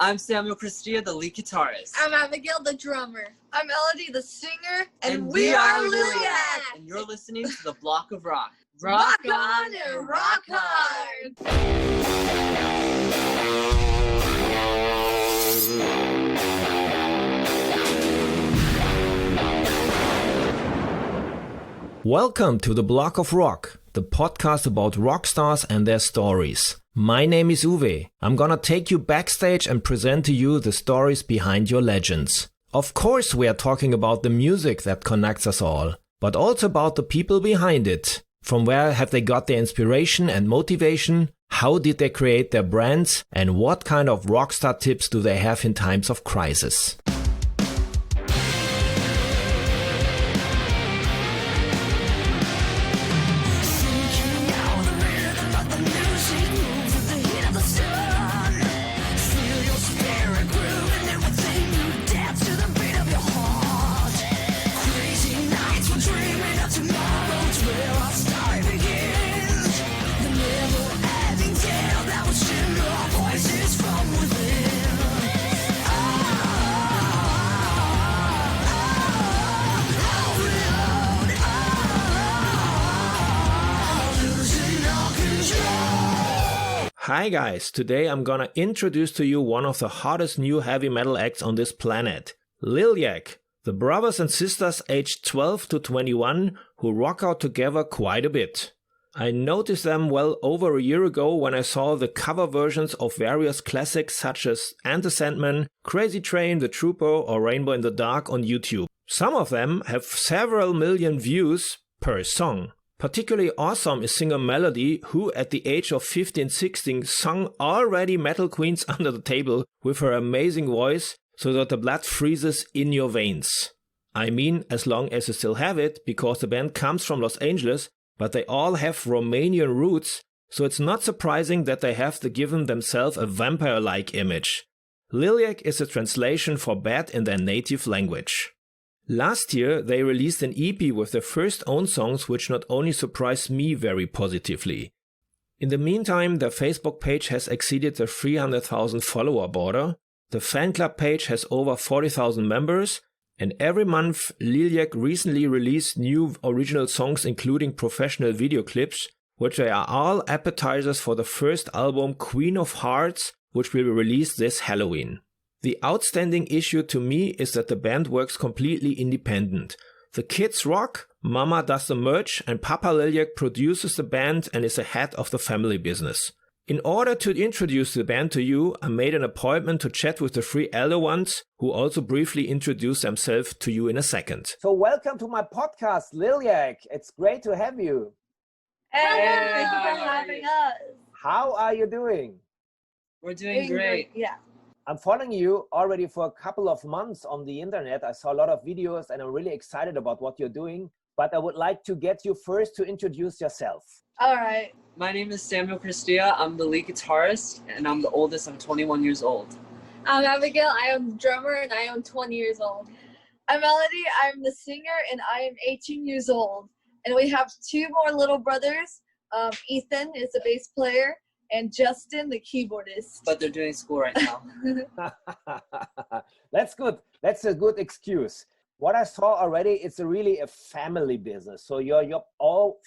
I'm Samuel Christia, the lead guitarist. I'm Abigail, the drummer. I'm Elodie, the singer. And we are LILIAC. And you're listening to The Block of Rock. Rock on and rock hard! Welcome to The Block of Rock, the podcast about rock stars and their stories. My name is Uwe. I'm gonna take you backstage and present to you the stories behind your legends. Of course, we are talking about the music that connects us all, but also about the people behind it. From where have they got their inspiration and motivation? How did they create their brands? And what kind of rockstar tips do they have in times of crisis? Hi guys, today I'm gonna introduce to you one of the hottest new heavy metal acts on this planet, LILIAC, the brothers and sisters aged 12 to 21 who rock out together quite a bit. I noticed them well over a year ago when I saw the cover versions of various classics such as And the Sandman, Crazy Train, The Trooper or Rainbow in the Dark on YouTube. Some of them have several million views per song. Particularly awesome is singer Melody, who at the age of 15-16 sung already Metal Queens under the table with her amazing voice so that the blood freezes in your veins. I mean, as long as you still have it, because the band comes from Los Angeles, but they all have Romanian roots, so it's not surprising that they have given themselves a vampire-like image. LILIAC is a translation for bad in their native language. Last year, they released an EP with their first own songs, which not only surprised me very positively. In the meantime, their Facebook page has exceeded the 300,000 follower border, the fan club page has over 40,000 members, and every month LILIAC recently released new original songs including professional video clips, which are all appetizers for the first album Queen of Hearts, which will be released this Halloween. The outstanding issue to me is that the band works completely independent. The kids rock, Mama does the merch, and Papa LILIAC produces the band and is the head of the family business. In order to introduce the band to you, I made an appointment to chat with the three elder ones, who also briefly introduce themselves to you in a second. So welcome to my podcast, LILIAC. It's great to have you. Hey, thank you for having us. How are you doing? We're doing great. Yeah. I'm following you already for a couple of months on the internet. I saw a lot of videos and I'm really excited about what you're doing. But I would like to get you first to introduce yourself. All right. My name is Samuel Christia. I'm the lead guitarist and I'm the oldest. I'm 21 years old. I'm Abigail. I am the drummer and I am 20 years old. I'm Melody. I'm the singer and I am 18 years old. And we have two more little brothers. Ethan is the bass player and Justin, the keyboardist. But they're doing school right now. That's good. That's a good excuse. What I saw already, it's really a family business. So you're all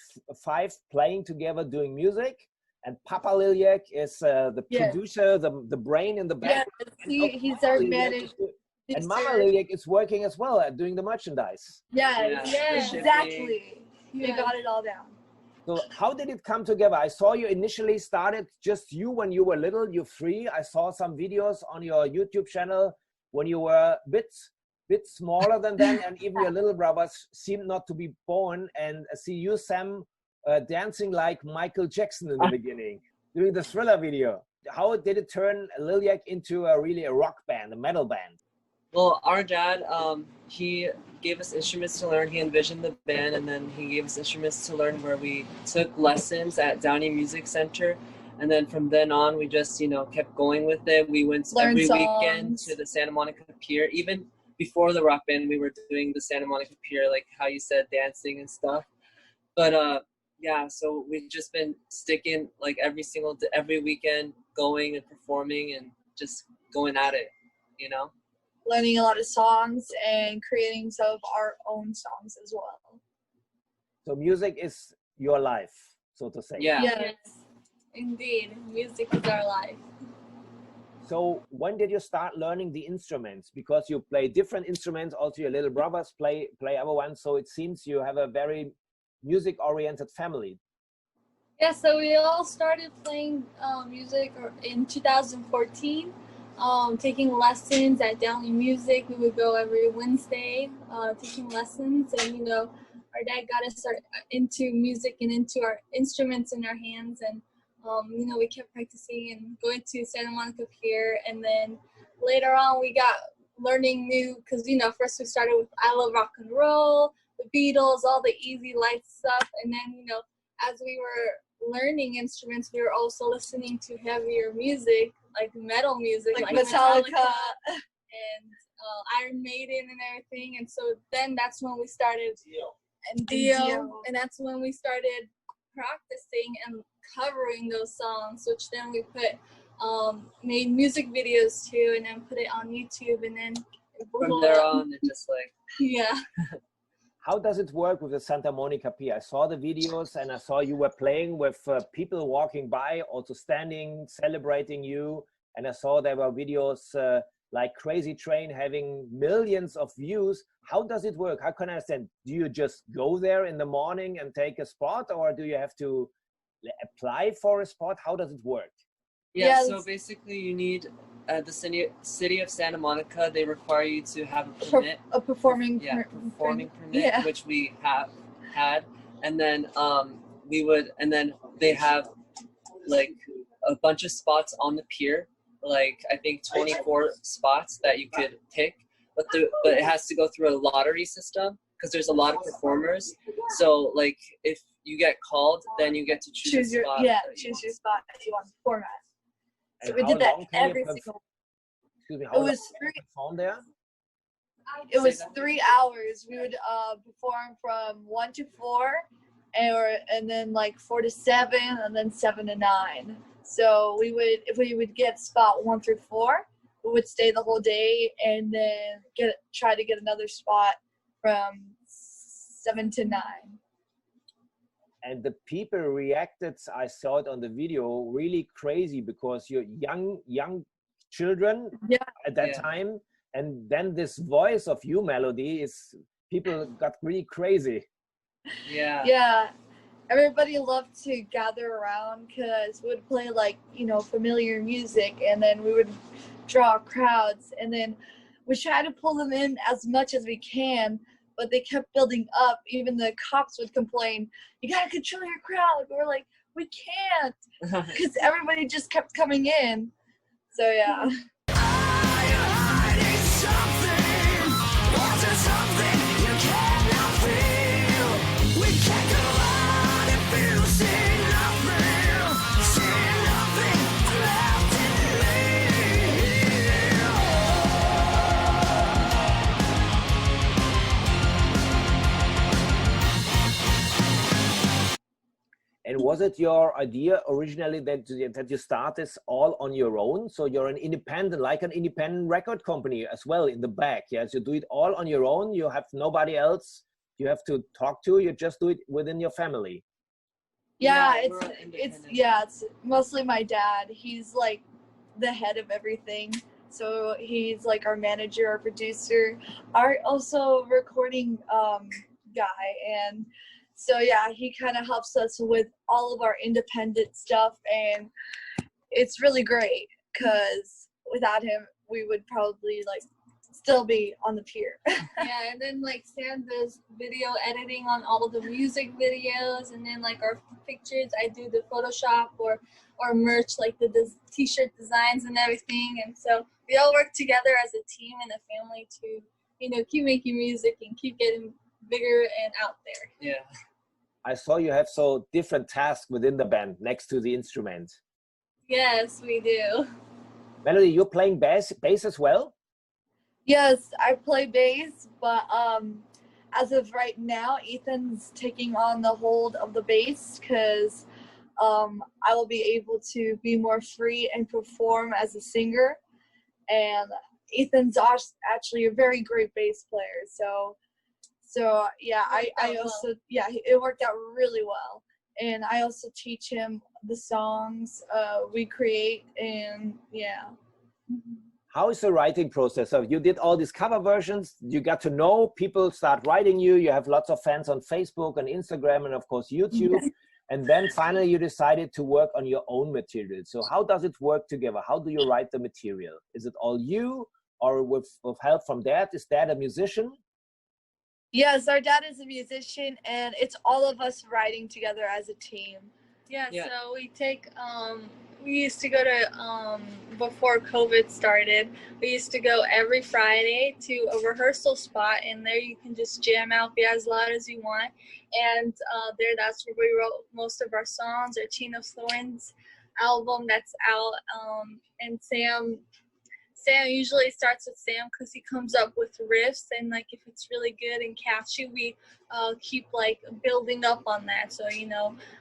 five playing together doing music, and Papa LILIAC is the producer, the brain in the back. Yeah, he's our manager. And Mama LILIAC is working as well at doing the merchandise. Yeah, exactly. You got it all down. So how did it come together? I saw you initially started just you when you were little, you three. I saw some videos on your YouTube channel when you were a bit smaller than them, and even your little brothers seemed not to be born. And I see you, Sam, dancing like Michael Jackson in the beginning, doing the Thriller video. How did it turn LILIAC into a rock band, a metal band? Well, our dad, he gave us instruments to learn. He envisioned the band, and then he gave us instruments to learn where we took lessons at Downey Music Center. And then from then on, we just, kept going with it. We went every weekend to the Santa Monica Pier. Even before the rock band, we were doing the Santa Monica Pier, like how you said, dancing and stuff. But yeah, so we've just been sticking like every weekend, going and performing and just going at it, you know? Learning a lot of songs and creating some of our own songs as well. So music is your life, so to say. Yeah. Yes. Indeed, music is our life. So when did you start learning the instruments? Because you play different instruments, also your little brothers play other ones. So it seems you have a very music-oriented family. Yeah, so we all started playing music in 2014, taking lessons at Downey Music. We would go every Wednesday taking lessons, and you know, our dad got us into music and into our instruments in our hands, and you know, we kept practicing and going to Santa Monica Pier, and then later on we got learning new, because you know, first we started with I Love Rock and Roll, the Beatles, all the easy light stuff, and then you know, as we were learning instruments, we were also listening to heavier music, like metal music, Like Metallica Metallica. and Iron Maiden and everything. And so then that's when we started, and Dio. Dio, and that's when we started practicing and covering those songs, which then we put made music videos to, and then put it on YouTube, and then From there on, it just like, yeah. How does it work with the Santa Monica Pier? I saw the videos and I saw you were playing with people walking by, also standing, celebrating you. And I saw there were videos like Crazy Train having millions of views. How does it work? How can I understand? Do you just go there in the morning and take a spot, or do you have to apply for a spot? How does it work? yeah, Yes. so basically you need, the city of Santa Monica, they require you to have a permit. A performing Performing permit, Yeah. which we have had, and then they have like a bunch of spots on the pier, like I think 24 spots that you could pick, but it has to go through a lottery system because there's a lot of performers. So like if you get called, then you get to choose a spot. Choose your spot that you want to perform at. So And we how did that long can you every single. Excuse me, how It long was can you perform there? It was Say that. 3 hours. We would perform from 1 to 4, and then like 4 to 7, and then 7 to 9. So if we would get spot 1 through 4, we would stay the whole day, and then try to get another spot from 7 to 9. And the people reacted, I saw it on the video, really crazy, because you're young children at that Yeah. time. And then this voice of you, Melody, people got really crazy. Yeah. Everybody loved to gather around because we would play like, you know, familiar music, and then we would draw crowds, and then we try to pull them in as much as we can, but they kept building up. Even the cops would complain, "You gotta control your crowd." We're like, "We can't," because everybody just kept coming in. So yeah. And was it your idea originally that you start this all on your own? So you're an independent, like an independent record company as well in the back. Yes, you do it all on your own. You have nobody else you have to talk to. You just do it within your family. Yeah, we're independent. it's mostly my dad. He's like the head of everything. So he's like our manager, our producer, our also recording guy, and so yeah, he kind of helps us with all of our independent stuff, and it's really great because without him, we would probably like still be on the pier. Yeah, and then like Sam does video editing on all of the music videos, and then like our pictures, I do the Photoshop or merch, like the t-shirt designs and everything. And so we all work together as a team and a family to, you know, keep making music and keep getting bigger and out there. Yeah. I saw you have so different tasks within the band next to the instrument. Yes, we do. Melody, you're playing bass as well? Yes, I play bass, but as of right now, Ethan's taking on the hold of the bass because I will be able to be more free and perform as a singer. and Ethan's actually a very great bass player. So yeah, I also, yeah, it worked out really well. And I also teach him the songs we create, and yeah. How is the writing process? So you did all these cover versions, you got to know people, start writing you have lots of fans on Facebook and Instagram and of course YouTube. And then finally you decided to work on your own material. So how does it work together? How do you write the material? Is it all you, or with help from Dad? Is Dad a musician? Yes, our dad is a musician, and it's all of us writing together as a team. Yeah, so we take, we used to go to, before COVID started, we used to go every Friday to a rehearsal spot, and there you can just jam out, be as loud as you want. And there, that's where we wrote most of our songs. Our Chain of Thorns album that's out, and Sam usually starts with Sam because he comes up with riffs, and like if it's really good and catchy, we keep like building up on that. So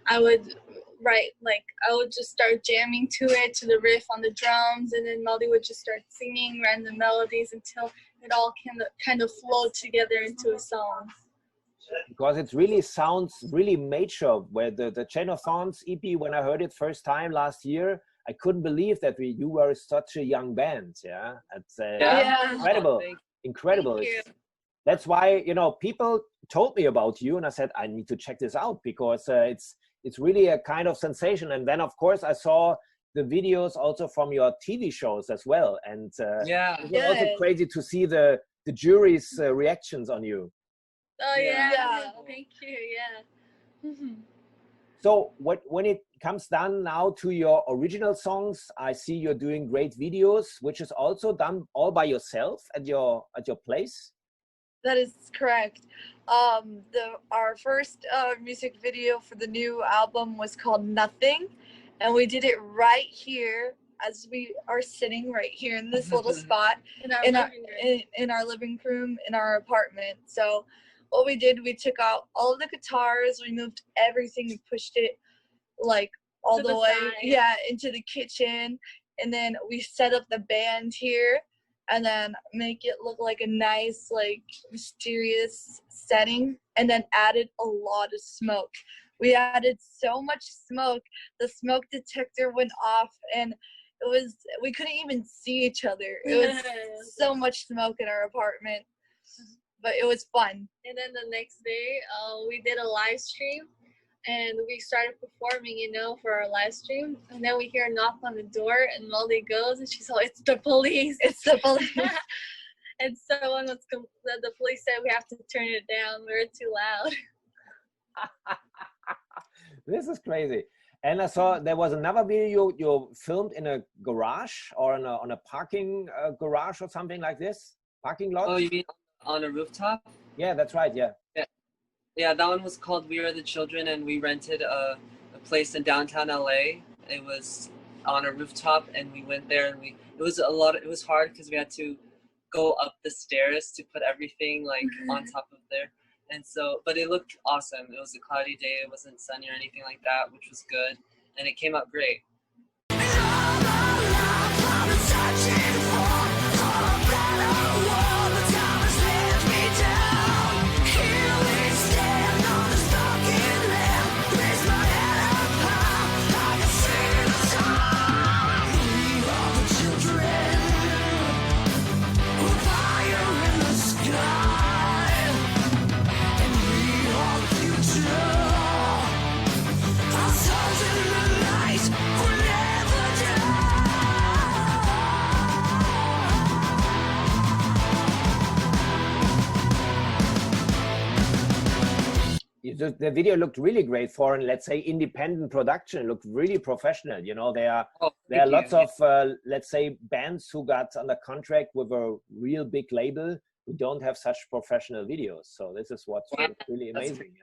I would write, like I would just start jamming to it, to the riff on the drums, and then Melody would just start singing random melodies until it all kind of flowed together into a song. Because it really sounds really mature. Where the Chain of Thorns EP, when I heard it first time last year, I couldn't believe that you were such a young band. Yeah, it's incredible, incredible. That's why people told me about you, and I said I need to check this out because it's really a kind of sensation. And then of course I saw the videos also from your TV shows as well, and it was also crazy to see the jury's reactions on you. Oh yeah. Thank you. Yeah. So when it comes down now to your original songs, I see you're doing great videos, which is also done all by yourself at your place. That is correct. Our first music video for the new album was called Nothing, and we did it right here as we are sitting right here in this little spot in our living room in our apartment. So what we did, we took out all of the guitars, we moved everything, we pushed it like all the way into the kitchen, and then we set up the band here and then make it look like a nice, like mysterious setting, and then added a lot of smoke. We added so much smoke, the smoke detector went off, and we couldn't even see each other. It was so much smoke in our apartment. But it was fun. And then the next day, we did a live stream, and we started performing, for our live stream. And then we hear a knock on the door, and Melody goes, and she's like, "It's the police! It's the police!" And someone the police said we have to turn it down. We're too loud. This is crazy. And I saw there was another video you filmed in a garage or on a parking garage or something like this, parking lot. Oh, you mean on a rooftop? Yeah, that's right. Yeah, that one was called We Are the Children, and we rented a place in downtown LA. It was on a rooftop, and we went there, and it was hard because we had to go up the stairs to put everything like on top of there. And so, but it looked awesome. It was a cloudy day, it wasn't sunny or anything like that, which was good, and it came out great. The video looked really great for, let's say, independent production. It looked really professional. There are lots of, let's say, bands who got under contract with a real big label who don't have such professional videos. So this is what's really amazing.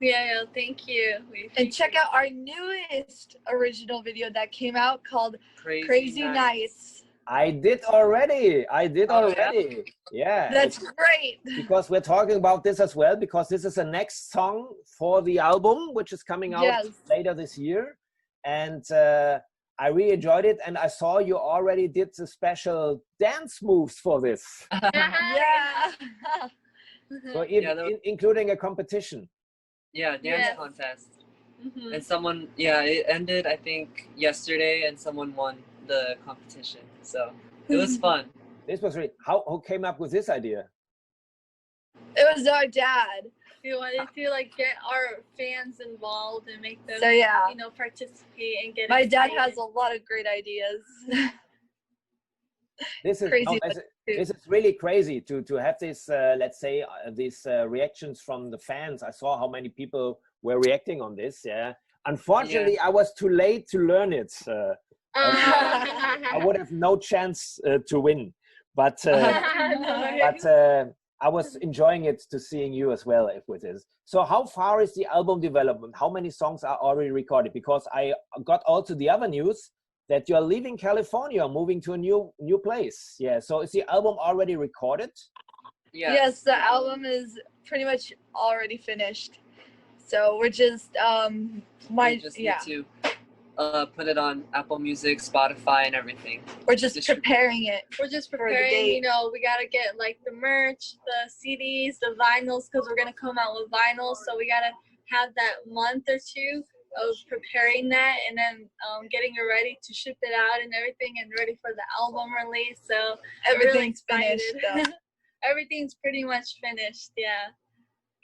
Yeah, thank you. And check out our newest original video that came out called Crazy Nice. I did already. Yeah. That's great. Because we're talking about this as well, because this is the next song for the album, which is coming out later this year. And I really enjoyed it, and I saw you already did the special dance moves for this. Yeah. So including a competition. Yeah, dance Yes. contest. Mhm. And someone, it ended, I think, yesterday, and someone won the competition. So it was fun. This was really, who came up with this idea? It was our dad. We wanted to like get our fans involved and make them, So yeah, you know, participate and get. my dad excited. has a lot of great ideas. This is Crazy. this is really crazy to have this let's say these reactions from the fans. I saw how many people were reacting on this. Yeah, unfortunately, I was too late to learn it. I would have no chance to win, but I was enjoying it to seeing you as well with this. So how far is the album development? How many songs are already recorded? Because I got also the other news that you're leaving California, moving to a new place. Yeah. So is the album already recorded? Yes, the album is pretty much already finished. So we're just we just need to put it on Apple Music, Spotify, and everything. We're just preparing it. We're just preparing, you know, we gotta get like the merch, the CDs, the vinyls, because we're gonna come out with vinyls. So we gotta have that month or two of preparing that, and then getting it ready to ship it out and everything, and ready for the album release. So everything's really finished though. Everything's pretty much finished, yeah.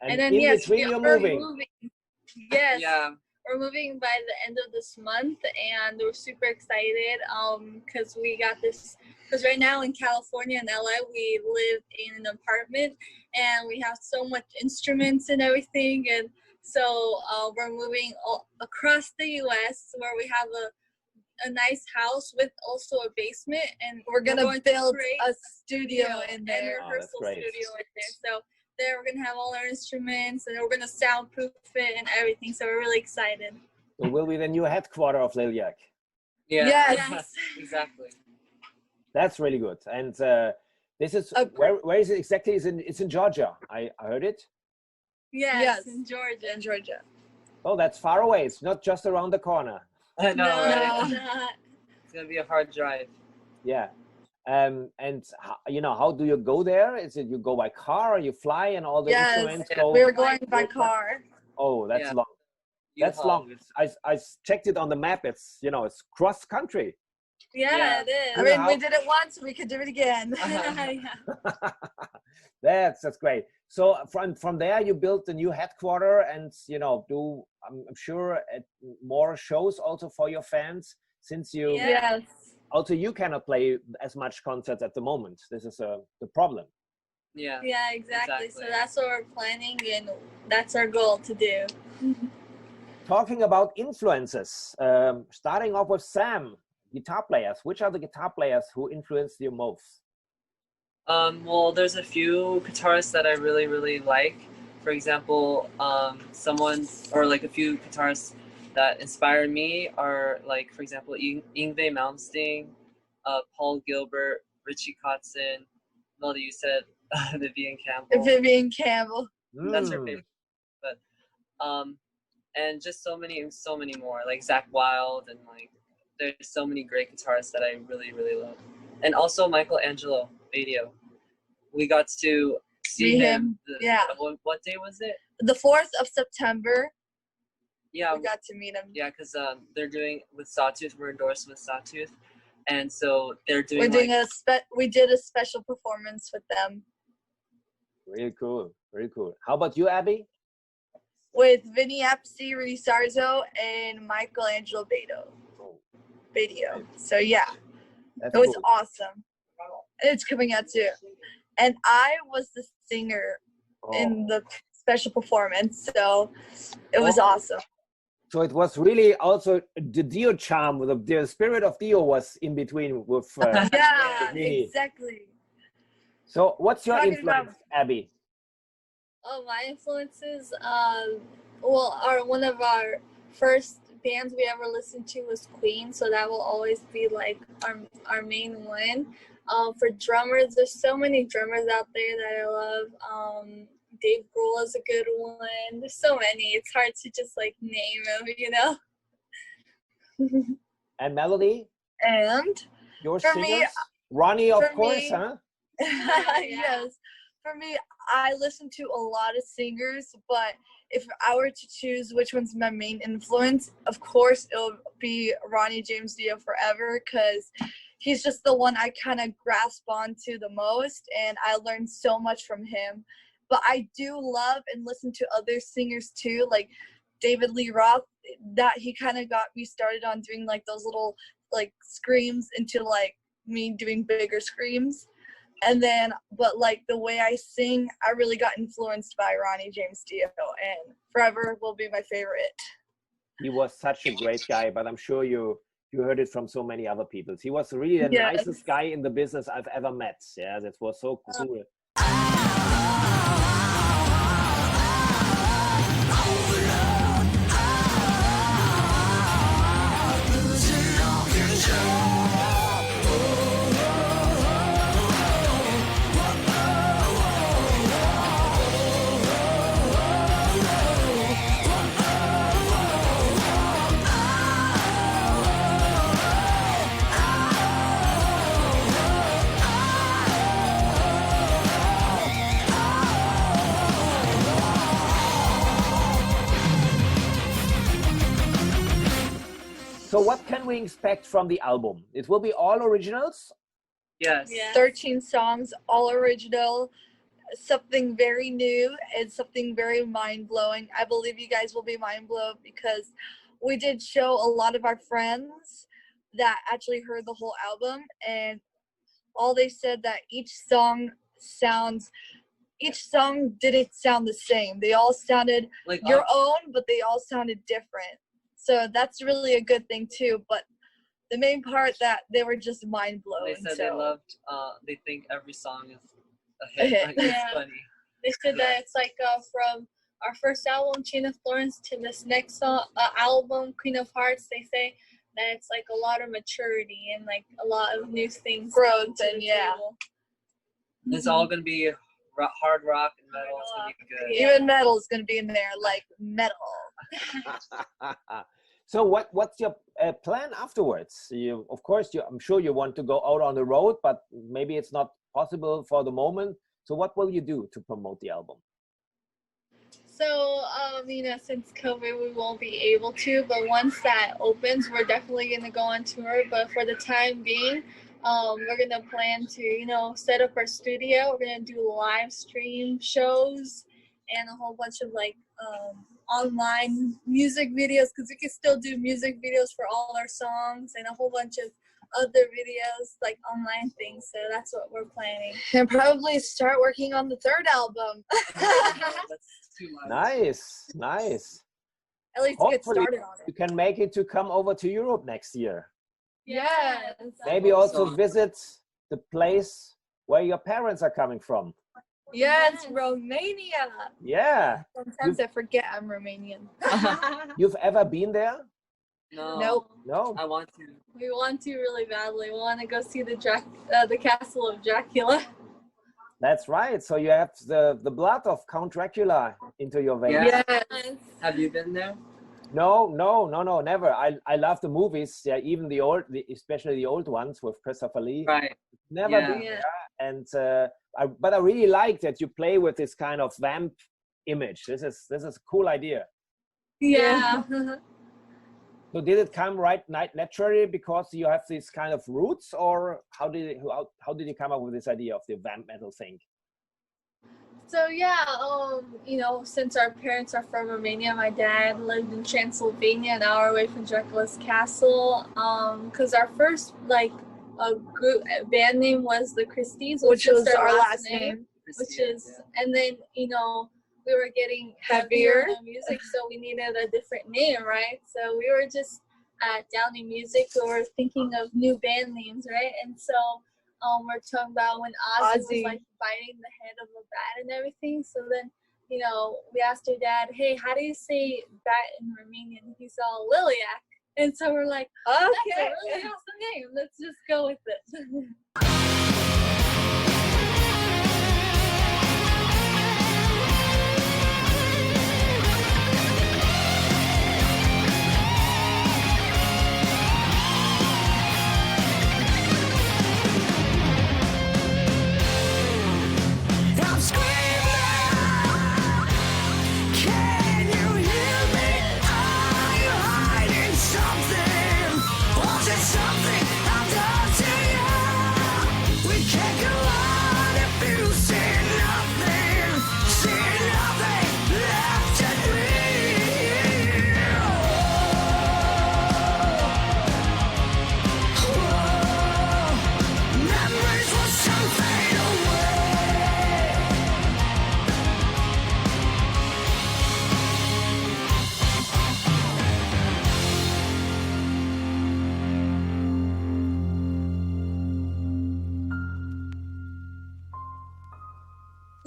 And then in between you're moving. Yes. Yeah. We're moving by the end of this month, and we're super excited because we got this. Because right now in California and LA, we live in an apartment, and we have so much instruments and everything, and so we're moving across the U.S. where we have a nice house with also a basement, and we're gonna build a studio in and there. a rehearsal studio in there. So there we're gonna have all our instruments, and we're gonna soundproof it and everything. So we're really excited. So will be the new headquarter of LILIAC. Yeah. Yes. Exactly. That's really good. And this is where is it exactly? It's in Georgia. I heard it. Yes, in Georgia. In Georgia. Oh, that's far away. It's not just around the corner. I know, right? It's not. It's gonna be a hard drive. Yeah. And you know, how do you go there? Is it you go by car or you fly and all the instruments go? We're going by car. Oh, that's long. That's long. I checked it on the map. It's, you know, it's cross country. Yeah, it is. I mean, we did it once, we could do it again. That's great. So from there you built the new headquarter, and you know, do I'm sure more shows also for your fans, since you also you cannot play as much concerts at the moment. This is the problem. Yeah, exactly. So that's what we're planning, and that's our goal to do. Talking about influences, starting off with Sam, guitar players. Which are the guitar players who influenced you most? Well, there's a few guitarists that I really, really like. For example, a few guitarists that inspired me are like, for example, Yngwie Malmsteen, Paul Gilbert, Richie Kotzen. Melody, you said Vivian Campbell. Vivian Campbell. That's her favorite. But and just so many more, like Zakk Wylde, and like there's so many great guitarists that I really, really love. And also Michelangelo Badio. We got to see him. What day was it? The 4th of September. Yeah. We got to meet him. Yeah, because they're doing with Sawtooth. We're endorsed with Sawtooth, and so they're doing. We're doing we did a special performance with them. Really cool. Very cool. How about you, Abby? With Vinny Appice, Rudy Sarzo, and Michelangelo Badio. So yeah, it was awesome. It's coming out too. And I was the singer in the special performance, so it was awesome. So it was really also the Dio charm, the spirit of Dio was in between with exactly. So what's your influence, Abby? Oh, my influences, one of our first bands we ever listened to was Queen, so that will always be like our main one. For drummers, there's so many drummers out there that I love. Dave Grohl is a good one. There's so many. It's hard to just like name them, you know. And Melody, And your for singers? me, Ronnie, of for course, me- huh? yes, for me, I listen to a lot of singers, but if I were to choose which one's my main influence, of course it'll be Ronnie James Dio forever, because he's just the one I kind of grasp onto the most, and I learned so much from him. But I do love and listen to other singers too, like David Lee Roth. That he kind of got me started on doing like those little like screams into like me doing bigger screams. And then, but like the way I sing, I really got influenced by Ronnie James Dio, and forever will be my favorite. He was such a great guy, but I'm sure you heard it from so many other people. He was really the Yes. nicest guy in the business I've ever met. Yeah, that was so cool. So what can we expect from the album? It will be all originals? Yes. Yeah. 13 songs, all original, something very new and something very mind-blowing. I believe you guys will be mind-blown because we did show a lot of our friends that actually heard the whole album, and all they said that each song didn't sound the same. They all sounded Like your own, but they all sounded different. So that's really a good thing too. But the main part that they were just mind blown. they said so. they loved. They think every song is a hit. hit. Like, it's Yeah. funny. They said that it's like from our first album, Chain of Thorns, to this next album, Queen of Hearts. They say that it's like a lot of maturity and like a lot of new things. Growth coming to and the yeah. table. It's all gonna be hard rock and metal. It's gonna be good. Yeah. Even metal is gonna be in there, like metal. So what's your plan afterwards? Of course, I'm sure you want to go out on the road, but maybe it's not possible for the moment. So what will you do to promote the album? So, since COVID, we won't be able to, but once that opens, we're definitely going to go on tour. But for the time being, we're going to plan to, set up our studio. We're going to do live stream shows and a whole bunch of online music videos, because we can still do music videos for all our songs and a whole bunch of other videos, like online things. So that's what we're planning. And probably start working on the third album. That's too much. Nice. At least get Hopefully started on you it. can make it to come over to Europe next year. Yes. Maybe hope also so. visit the place where your parents are coming from. Yes, Yes. Romania. Yeah. Sometimes I forget I'm Romanian. You've ever been there? No. Nope. No? I want to. We want to really badly. We want to go see the castle of Dracula. That's right. So you have the blood of Count Dracula into your veins. Yeah. Yes. Have you been there? No, never. I love the movies. Yeah, even especially the old ones with Christopher Lee. Right. Never Yeah. been there. And but I really like that you play with this kind of vamp image. This is a cool idea. Yeah. So did it come naturally because you have these kind of roots, or how did you come up with this idea of the vamp metal thing? So yeah, since our parents are from Romania, my dad lived in Transylvania, an hour away from Dracula's castle. Because our first band name was the Christies, Which was our last name. Which is, and then we were getting Heavier. in our music, so we needed a different name, right? So we were just at Downey Music, we were thinking of new band names, right? And so we're talking about when Ozzy was Ozzy. like biting the head of a bat and everything. So then, we asked our dad, hey, how do you say bat in Romanian? He's all LILIAC. And so we're like, that's a Okay. really awesome name. Let's just go with it.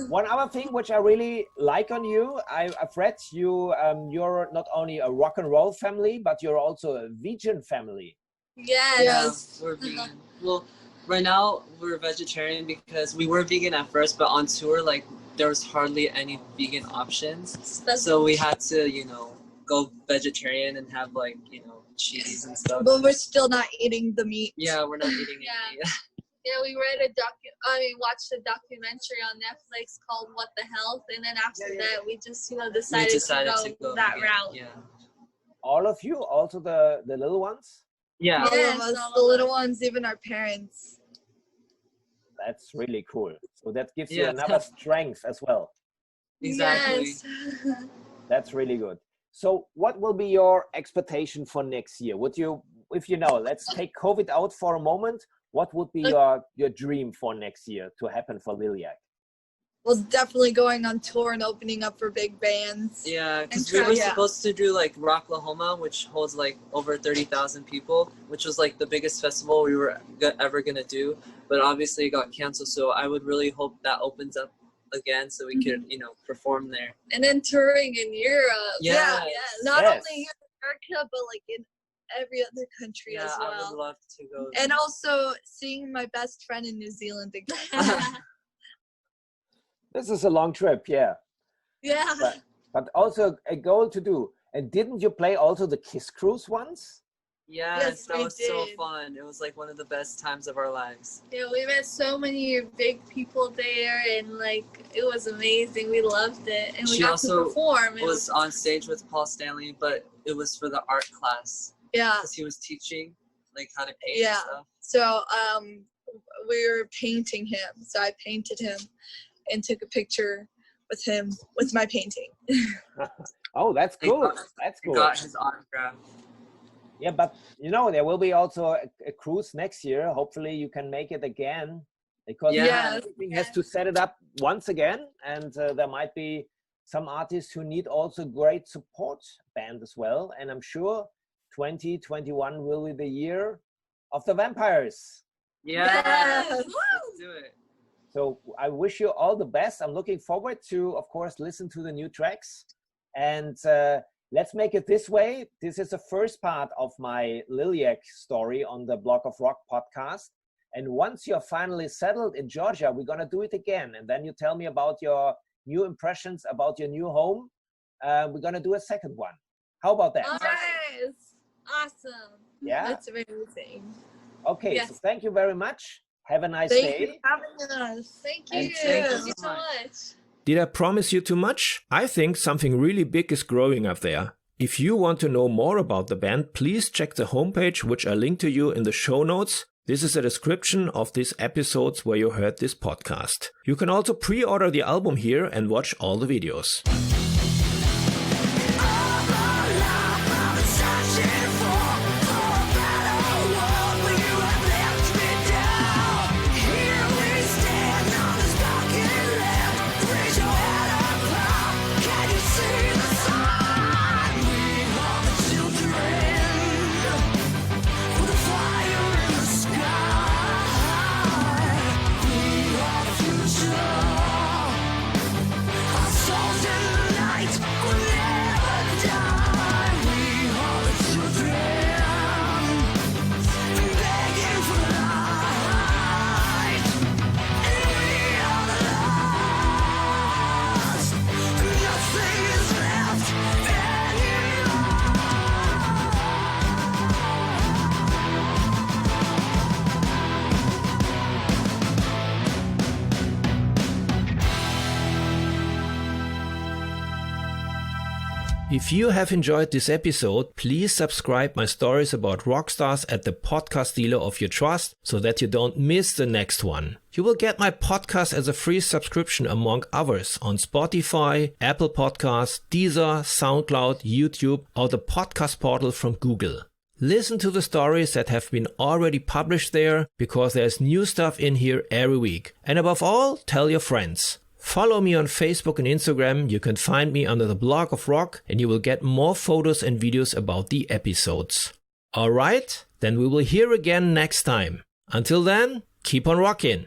one other thing which I really like on you, I've read you, you're not only a rock and roll family, but you're also a vegan family. Yes. Yeah, we're vegan. Well, right now we're vegetarian because we were vegan at first, but on tour, like there was hardly any vegan options. So we had to, go vegetarian and have like, cheese and stuff. But we're still not eating the meat. Yeah, we're not eating Yeah. any meat. Yeah, we watched a documentary on Netflix called What the Health, and then after that we just, decided to go that vegan. route. Yeah. All of you, also the little ones? Yeah. All Yes, of us, all the of little us. ones, even our parents. That's really cool. So that gives you Yeah. another strength as well. Exactly. Yes. That's really good. So what will be your expectation for next year? Would you, if you know, let's take COVID out for a moment, what would be your dream for next year to happen for LILIAC? Well, definitely going on tour and opening up for big bands. Yeah, because And we were yeah. supposed to do like Rocklahoma, which holds like over 30,000 people, which was like the biggest festival we were ever gonna do. But obviously it got canceled, so I would really hope that opens up again so we could, perform there. And then touring in Europe. Yes. Not Yes. only here in America, but like in every other country Yeah, as I would well. love to go. And also seeing my best friend in New Zealand again. This is a long trip, yeah. Yeah. But also a goal to do. And didn't you play also the Kiss Cruise once? Yes, that we was so did. fun. It was like one of the best times of our lives. Yeah, we met so many big people there, and like it was amazing. We loved it, and we She got also to perform. It Was on stage with Paul Stanley, but it was for the art class Yeah. because he was teaching like how to paint Yeah. and stuff. So we were painting him. So I painted him and took a picture with him with my painting. Oh, that's cool. That's cool. Got his autograph. Yeah, but there will be also a cruise next year. Hopefully you can make it again because Yeah. everything has to set it up once again. And there might be some artists who need also great support band as well. And I'm sure 2021 will be the year of the vampires. Yeah. Yes. Let's do it. So I wish you all the best. I'm looking forward to, of course, listen to the new tracks. And let's make it this way. This is the first part of my LILIAC story on the Block of Rock podcast. And once you're finally settled in Georgia, we're going to do it again. And then you tell me about your new impressions, about your new home. We're going to do a second one. How about that? Yes. Awesome. Yeah? That's amazing. Okay, Yes. so thank you very much. Have a nice Thank day. you for having us. Thank And you. thank you Thank you so so much. much. Did I promise you too much? I think something really big is growing up there. If you want to know more about the band, please check the homepage, which I link to you in the show notes. This is a description of these episodes where you heard this podcast. You can also pre-order the album here and watch all the videos. If you have enjoyed this episode, please subscribe my stories about rock stars at the podcast dealer of your trust so that you don't miss the next one. You will get my podcast as a free subscription among others on Spotify, Apple Podcasts, Deezer, SoundCloud, YouTube, or the podcast portal from Google. Listen to the stories that have been already published there because there's new stuff in here every week. And above all, tell your friends. Follow me on Facebook and Instagram. You can find me under the Block of Rock and you will get more photos and videos about the episodes. Alright, then we will hear again next time. Until then, keep on rocking.